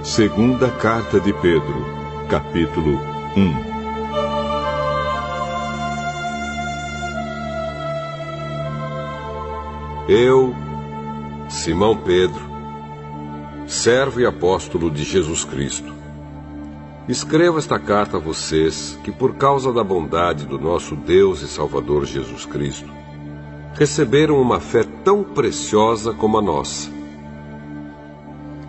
Segunda Carta de Pedro, capítulo 1. Eu, Simão Pedro, servo e apóstolo de Jesus Cristo, escrevo esta carta a vocês que, por causa da bondade do nosso Deus e Salvador Jesus Cristo, receberam uma fé tão preciosa como a nossa.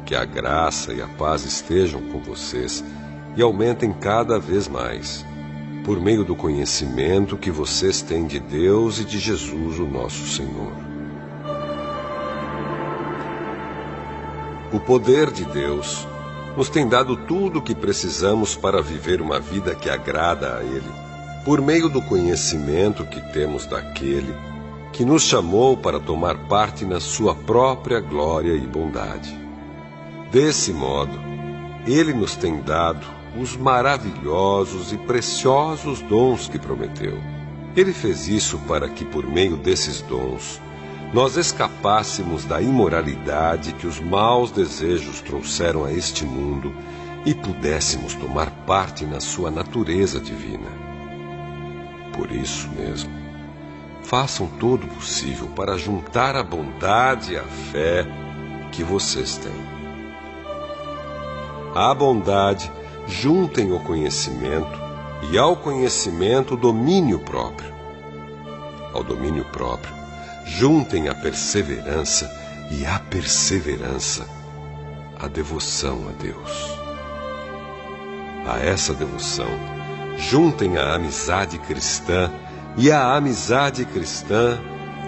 Que a graça e a paz estejam com vocês e aumentem cada vez mais, por meio do conhecimento que vocês têm de Deus e de Jesus, o nosso Senhor. O poder de Deus nos tem dado tudo o que precisamos para viver uma vida que agrada a Ele, por meio do conhecimento que temos daquele que nos chamou para tomar parte na sua própria glória e bondade. Desse modo, Ele nos tem dado os maravilhosos e preciosos dons que prometeu. Ele fez isso para que, por meio desses dons, nós escapássemos da imoralidade que os maus desejos trouxeram a este mundo e pudéssemos tomar parte na sua natureza divina. Por isso mesmo, façam todo o possível para juntar a bondade e a fé que vocês têm. À bondade, juntem o conhecimento, e ao conhecimento, o domínio próprio. Ao domínio próprio, juntem a perseverança, e à perseverança, a devoção a Deus. A essa devoção, juntem a amizade cristã, e à amizade cristã,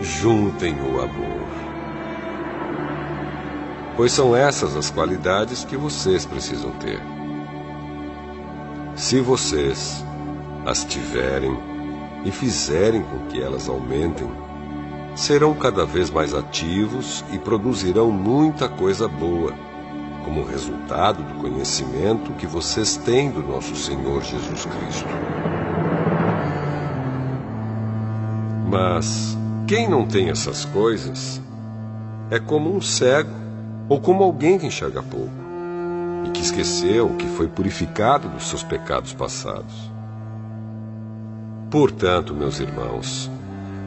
juntem o amor. Pois são essas as qualidades que vocês precisam ter. Se vocês as tiverem e fizerem com que elas aumentem, serão cada vez mais ativos e produzirão muita coisa boa, como resultado do conhecimento que vocês têm do nosso Senhor Jesus Cristo. Mas quem não tem essas coisas é como um cego, ou como alguém que enxerga pouco, e que esqueceu que foi purificado dos seus pecados passados. Portanto, meus irmãos,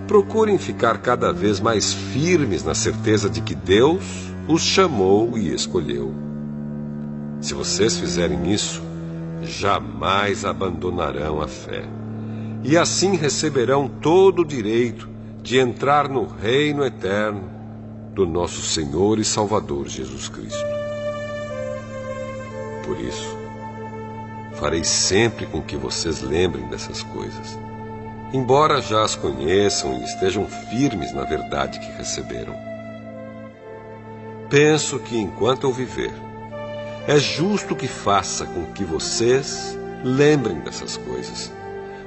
procurem ficar cada vez mais firmes na certeza de que Deus os chamou e escolheu. Se vocês fizerem isso, jamais abandonarão a fé, e assim receberão todo o direito de entrar no reino eterno do nosso Senhor e Salvador Jesus Cristo. Por isso, farei sempre com que vocês lembrem dessas coisas, embora já as conheçam e estejam firmes na verdade que receberam. Penso que, enquanto eu viver, é justo que faça com que vocês lembrem dessas coisas,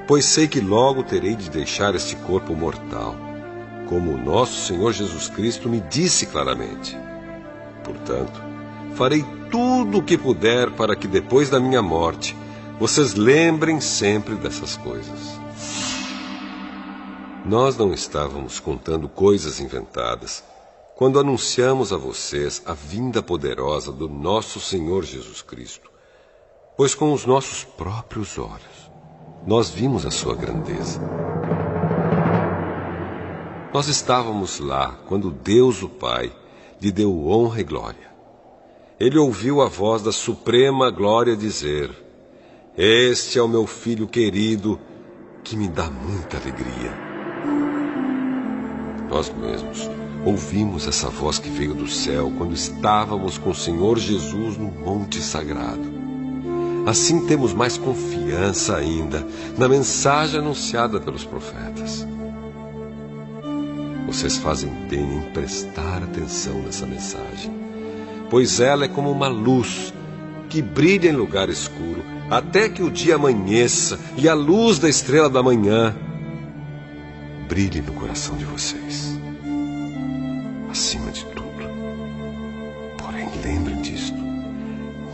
pois sei que logo terei de deixar este corpo mortal, como o nosso Senhor Jesus Cristo me disse claramente. Portanto, farei tudo o que puder para que depois da minha morte, vocês lembrem sempre dessas coisas. Nós não estávamos contando coisas inventadas quando anunciamos a vocês a vinda poderosa do nosso Senhor Jesus Cristo, pois com os nossos próprios olhos nós vimos a sua grandeza. Nós estávamos lá quando Deus, o Pai, lhe deu honra e glória. Ele ouviu a voz da suprema glória dizer: "Este é o meu filho querido, que me dá muita alegria." Nós mesmos ouvimos essa voz que veio do céu quando estávamos com o Senhor Jesus no Monte Sagrado. Assim temos mais confiança ainda na mensagem anunciada pelos profetas. Vocês fazem bem em prestar atenção nessa mensagem, pois ela é como uma luz que brilha em lugar escuro, até que o dia amanheça e a luz da estrela da manhã brilhe no coração de vocês. Acima de tudo, porém, lembrem disto: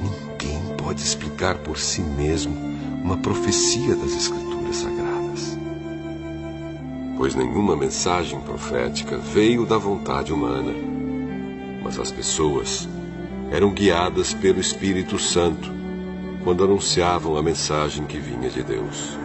ninguém pode explicar por si mesmo uma profecia das Escrituras Sagradas, pois nenhuma mensagem profética veio da vontade humana, mas as pessoas eram guiadas pelo Espírito Santo quando anunciavam a mensagem que vinha de Deus.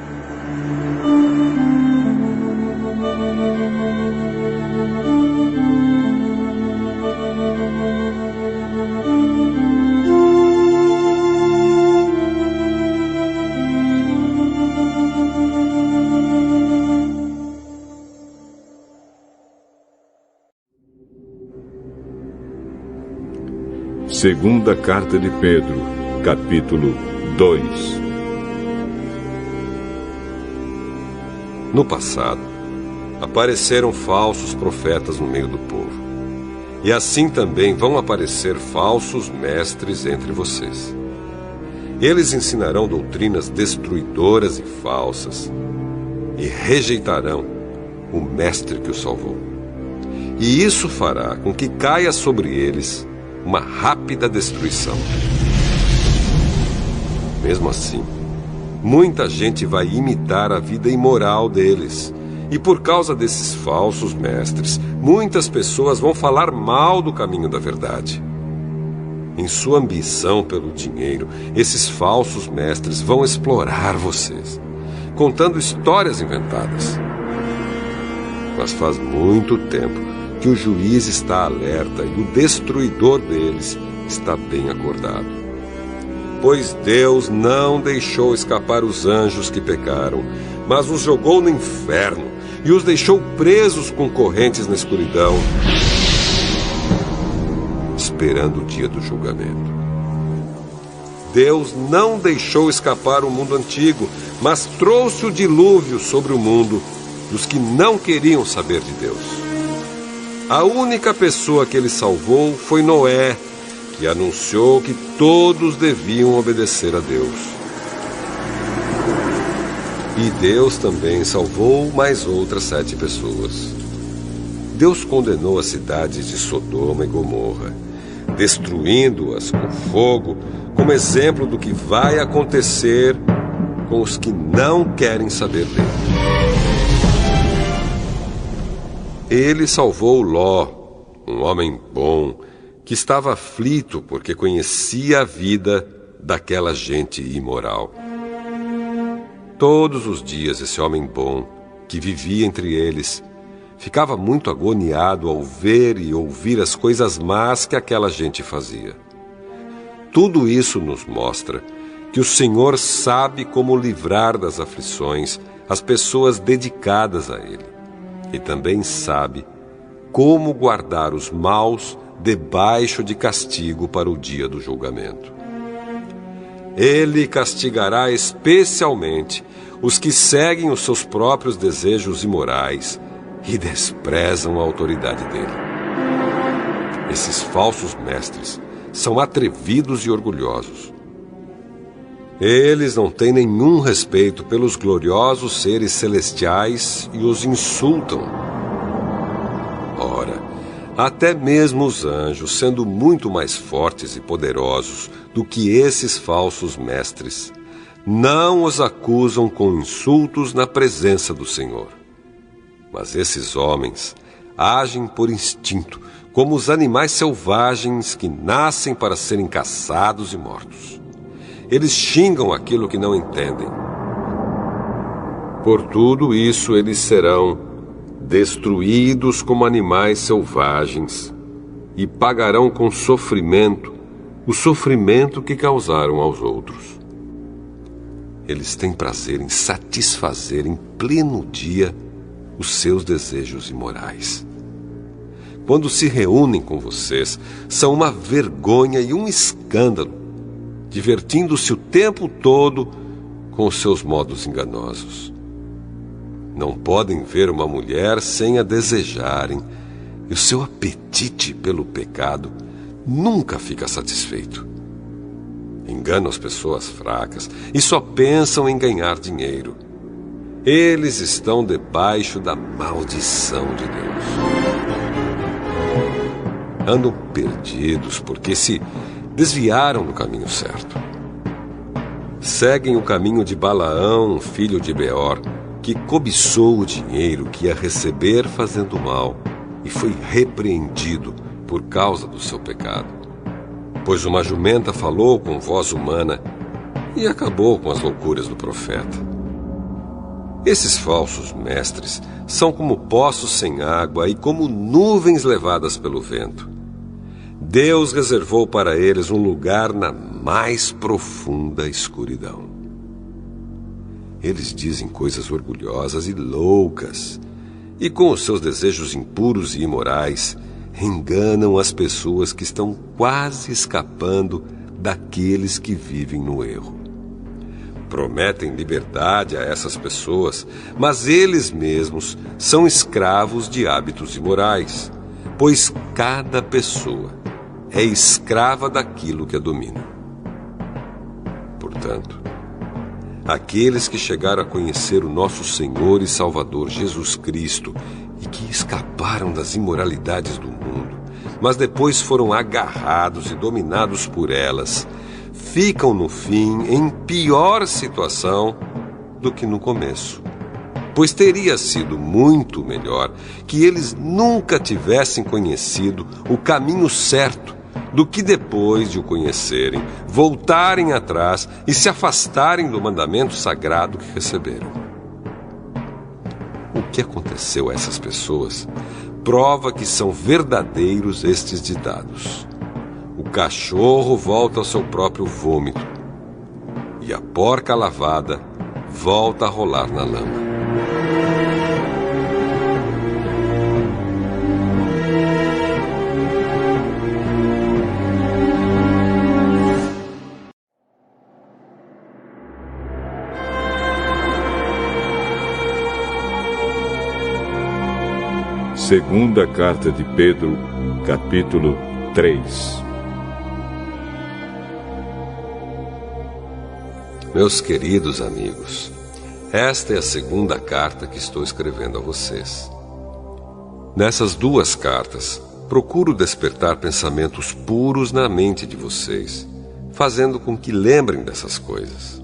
Segunda Carta de Pedro, capítulo 2. No passado, apareceram falsos profetas no meio do povo. E assim também vão aparecer falsos mestres entre vocês. Eles ensinarão doutrinas destruidoras e falsas, e rejeitarão o mestre que os salvou. E isso fará com que caia sobre eles uma rápida destruição. Mesmo assim, muita gente vai imitar a vida imoral deles. E por causa desses falsos mestres, muitas pessoas vão falar mal do caminho da verdade. Em sua ambição pelo dinheiro, esses falsos mestres vão explorar vocês, contando histórias inventadas. Mas faz muito tempo que o juiz está alerta e o destruidor deles está bem acordado. Pois Deus não deixou escapar os anjos que pecaram, mas os jogou no inferno e os deixou presos com correntes na escuridão, esperando o dia do julgamento. Deus não deixou escapar o mundo antigo, mas trouxe o dilúvio sobre o mundo dos que não queriam saber de Deus. A única pessoa que ele salvou foi Noé, que anunciou que todos deviam obedecer a Deus. E Deus também salvou mais outras 7 pessoas. Deus condenou as cidades de Sodoma e Gomorra, destruindo-as com fogo, como exemplo do que vai acontecer com os que não querem saber dele. Ele salvou Ló, um homem bom, que estava aflito porque conhecia a vida daquela gente imoral. Todos os dias esse homem bom, que vivia entre eles, ficava muito agoniado ao ver e ouvir as coisas más que aquela gente fazia. Tudo isso nos mostra que o Senhor sabe como livrar das aflições as pessoas dedicadas a Ele. E também sabe como guardar os maus debaixo de castigo para o dia do julgamento. Ele castigará especialmente os que seguem os seus próprios desejos imorais e desprezam a autoridade dele. Esses falsos mestres são atrevidos e orgulhosos. Eles não têm nenhum respeito pelos gloriosos seres celestiais e os insultam. Ora, até mesmo os anjos, sendo muito mais fortes e poderosos do que esses falsos mestres, não os acusam com insultos na presença do Senhor. Mas esses homens agem por instinto, como os animais selvagens que nascem para serem caçados e mortos. Eles xingam aquilo que não entendem. Por tudo isso, eles serão destruídos como animais selvagens e pagarão com sofrimento o sofrimento que causaram aos outros. Eles têm prazer em satisfazer em pleno dia os seus desejos imorais. Quando se reúnem com vocês, são uma vergonha e um escândalo, divertindo-se o tempo todo com os seus modos enganosos. Não podem ver uma mulher sem a desejarem, e o seu apetite pelo pecado nunca fica satisfeito. Enganam as pessoas fracas e só pensam em ganhar dinheiro. Eles estão debaixo da maldição de Deus. Andam perdidos porque se desviaram do caminho certo. Seguem o caminho de Balaão, filho de Beor, que cobiçou o dinheiro que ia receber fazendo mal e foi repreendido por causa do seu pecado. pois uma jumenta falou com voz humana e acabou com as loucuras do profeta. Esses falsos mestres são como poços sem água e como nuvens levadas pelo vento. Deus reservou para eles um lugar na mais profunda escuridão. Eles dizem coisas orgulhosas e loucas, e com os seus desejos impuros e imorais, enganam as pessoas que estão quase escapando daqueles que vivem no erro. Prometem liberdade a essas pessoas, mas eles mesmos são escravos de hábitos imorais, pois cada pessoa é escrava daquilo que a domina. Portanto, aqueles que chegaram a conhecer o nosso Senhor e Salvador Jesus Cristo e que escaparam das imoralidades do mundo, mas depois foram agarrados e dominados por elas, ficam no fim em pior situação do que no começo. Pois teria sido muito melhor que eles nunca tivessem conhecido o caminho certo do que depois de o conhecerem, voltarem atrás e se afastarem do mandamento sagrado que receberam. O que aconteceu a essas pessoas prova que são verdadeiros estes ditados. O cachorro volta ao seu próprio vômito e a porca lavada volta a rolar na lama. Segunda carta de Pedro, capítulo 3. Meus queridos amigos, esta é a segunda carta que estou escrevendo a vocês. Nessas duas cartas, procuro despertar pensamentos puros na mente de vocês, fazendo com que lembrem dessas coisas.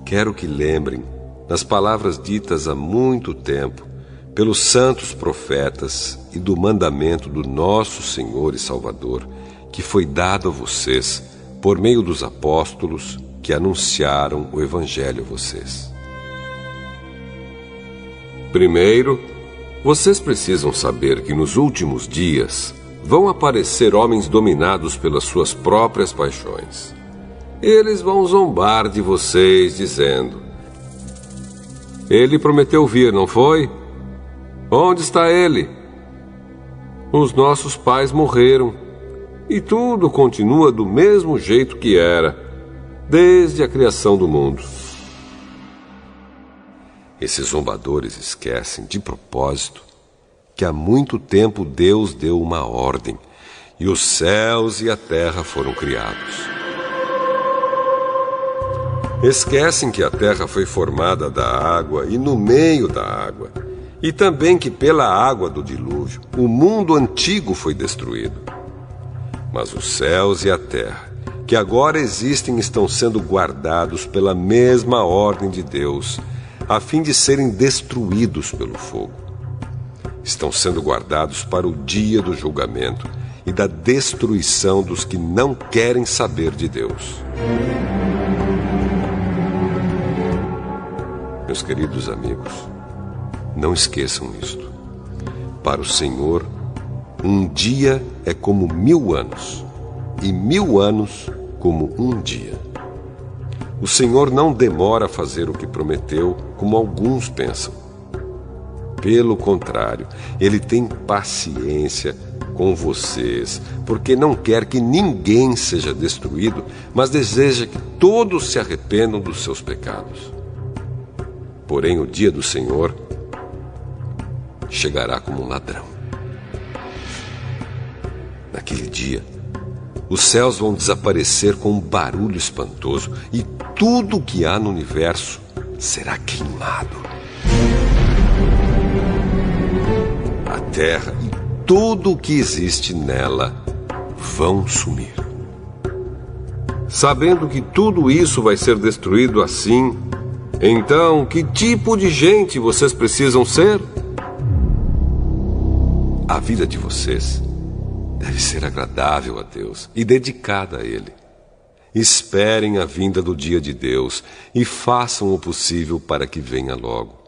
Quero que lembrem das palavras ditas há muito tempo pelos santos profetas e do mandamento do nosso Senhor e Salvador, que foi dado a vocês por meio dos apóstolos que anunciaram o Evangelho a vocês. Primeiro, vocês precisam saber que nos últimos dias vão aparecer homens dominados pelas suas próprias paixões. Eles vão zombar de vocês, dizendo: "Ele prometeu vir, não foi? Onde está ele? Os nossos pais morreram e tudo continua do mesmo jeito que era, desde a criação do mundo." Esses zombadores esquecem, de propósito, que há muito tempo Deus deu uma ordem e os céus e a terra foram criados. Esquecem que a terra foi formada da água e no meio da água, e também que pela água do dilúvio o mundo antigo foi destruído. Mas os céus e a terra, que agora existem, estão sendo guardados pela mesma ordem de Deus, a fim de serem destruídos pelo fogo. Estão sendo guardados para o dia do julgamento e da destruição dos que não querem saber de Deus. Meus queridos amigos, não esqueçam isto. Para o Senhor, um dia é como 1000 anos, e 1000 anos como um dia. O Senhor não demora a fazer o que prometeu, como alguns pensam. Pelo contrário, Ele tem paciência com vocês, porque não quer que ninguém seja destruído, mas deseja que todos se arrependam dos seus pecados. Porém, o dia do Senhor chegará como um ladrão. Naquele dia, os céus vão desaparecer com um barulho espantoso e tudo o que há no universo será queimado. A terra e tudo o que existe nela vão sumir. Sabendo que tudo isso vai ser destruído assim, então que tipo de gente vocês precisam ser? A vida de vocês deve ser agradável a Deus e dedicada a Ele. Esperem a vinda do dia de Deus e façam o possível para que venha logo.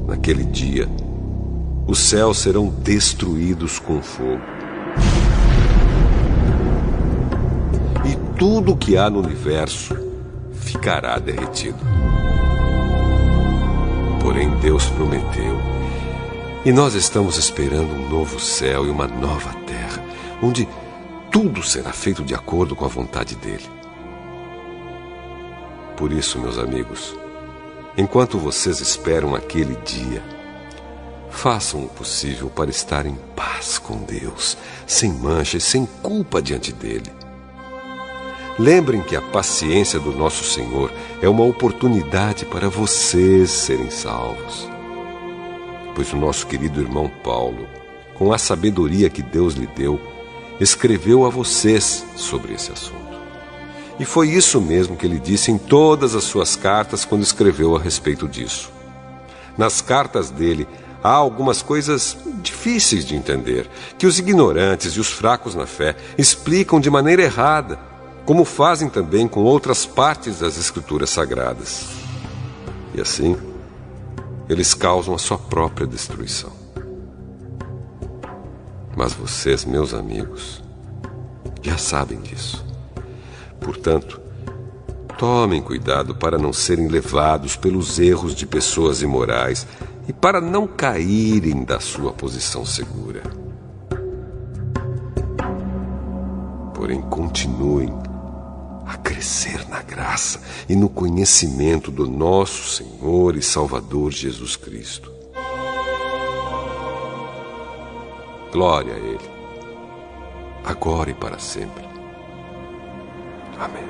Naquele dia, os céus serão destruídos com fogo. E tudo o que há no universo ficará derretido. Porém, Deus prometeu, e nós estamos esperando um novo céu e uma nova terra, onde tudo será feito de acordo com a vontade dele. Por isso, meus amigos, enquanto vocês esperam aquele dia, façam o possível para estar em paz com Deus, sem mancha e sem culpa diante dele. Lembrem que a paciência do nosso Senhor é uma oportunidade para vocês serem salvos. Pois o nosso querido irmão Paulo, com a sabedoria que Deus lhe deu, escreveu a vocês sobre esse assunto. E foi isso mesmo que ele disse em todas as suas cartas quando escreveu a respeito disso. Nas cartas dele, há algumas coisas difíceis de entender, que os ignorantes e os fracos na fé explicam de maneira errada, como fazem também com outras partes das Escrituras Sagradas. E assim, eles causam a sua própria destruição. Mas vocês, meus amigos, já sabem disso. Portanto, tomem cuidado para não serem levados pelos erros de pessoas imorais e para não caírem da sua posição segura. Porém, continuem a crescer na graça e no conhecimento do nosso Senhor e Salvador Jesus Cristo. Glória a Ele, agora e para sempre. Amém.